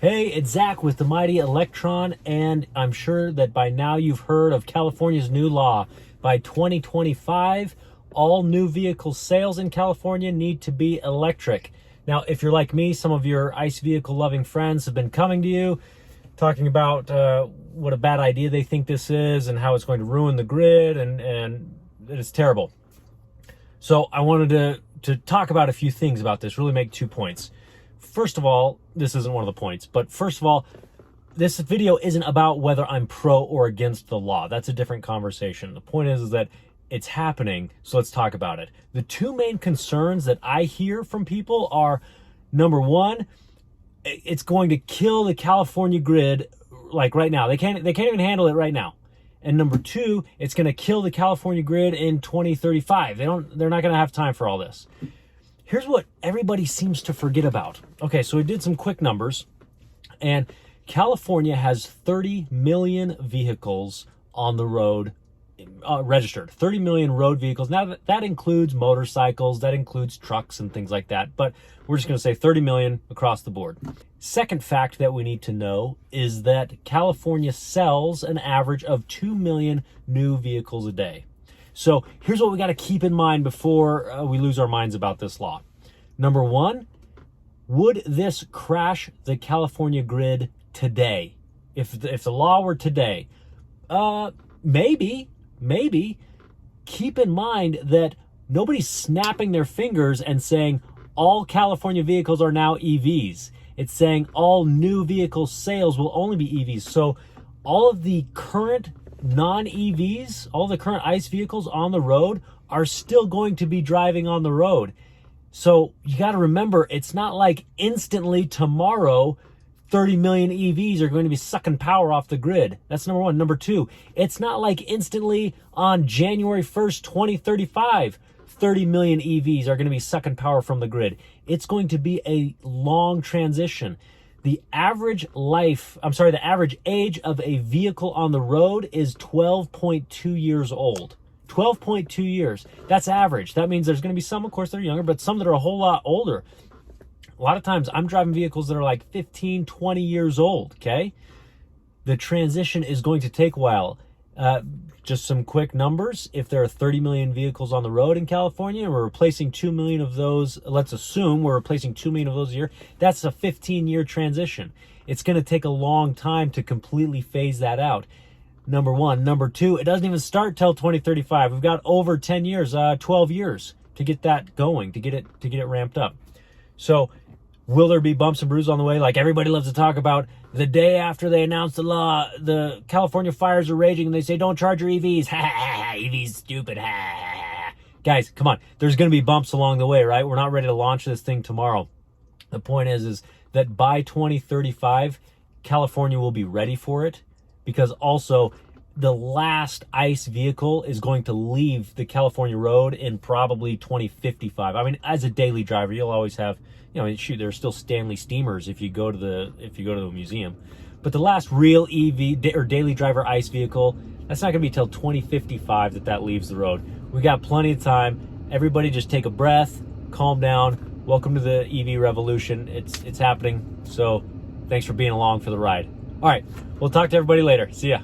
Hey, it's Zach with the Mighty Electron, and I'm sure that by now you've heard of California's new law. By 2025, all new vehicle sales in California need to be electric. Now, if you're like me, some of your ICE vehicle loving friends have been coming to you, talking about what a bad idea they think this is and how it's going to ruin the grid and it's terrible. So I wanted to talk about a few things about this, really make 2 points. First of all, this isn't one of the points, but first of all, this video isn't about whether I'm pro or against the law. That's a different conversation. The point is that it's happening, so let's talk about it. The two main concerns that I hear from people are, number one, it's going to kill the California grid like right now. They can't even handle it right now. And number two, it's going to kill the California grid in 2035. They're not going to have time for all this. Here's what everybody seems to forget about. Okay, so we did some quick numbers, and California has 30 million vehicles on the road registered. 30 million road vehicles. Now that includes motorcycles, that includes trucks and things like that, but we're just going to say 30 million across the board. Second fact that we need to know is that California sells an average of 2 million new vehicles a day. So here's what we got to keep in mind before we lose our minds about this law. Number one, would this crash the California grid today? If the law were today, maybe. Keep in mind that nobody's snapping their fingers and saying all California vehicles are now EVs. It's saying all new vehicle sales will only be EVs. So all of the current non-EVs, all the current ICE vehicles on the road are still going to be driving on the road. So you got to remember, it's not like instantly tomorrow 30 million EVs are going to be sucking power off the grid. That's number one. Number two, it's not like instantly on January 1st, 2035, 30 million EVs are going to be sucking power from the grid. It's going to be a long transition. The average age of a vehicle on the road is 12.2 years old. 12.2 years. That's average. That means there's going to be some, of course, that are younger, but some that are a whole lot older. A lot of times I'm driving vehicles that are like 15, 20 years old, okay? The transition is going to take a while. Just some quick numbers. If there are 30 million vehicles on the road in California and we're replacing 2 million of those, let's assume we're replacing 2 million of those a year, that's a 15-year transition. It's going to take a long time to completely phase that out. Number one. Number two, it doesn't even start till 2035. We've got over 10 years, 12 years to get that going, to get it ramped up. So will there be bumps and bruises on the way? Like everybody loves to talk about the day after they announce the law, the California fires are raging and they say, don't charge your EVs. Ha, ha, ha, EVs stupid. Ha, ha, ha. Guys, come on. There's going to be bumps along the way, right? We're not ready to launch this thing tomorrow. The point is that by 2035, California will be ready for it, because also the last ICE vehicle is going to leave the California road in probably 2055. I mean, as a daily driver, you'll always have, shoot, there's still Stanley steamers if you go to the museum. But the last real EV or daily driver ICE vehicle, that's not going to be till 2055 that leaves the road. We got plenty of time. Everybody just take a breath, calm down. Welcome to the EV revolution. It's happening. So thanks for being along for the ride. All right, we'll talk to everybody later. See ya.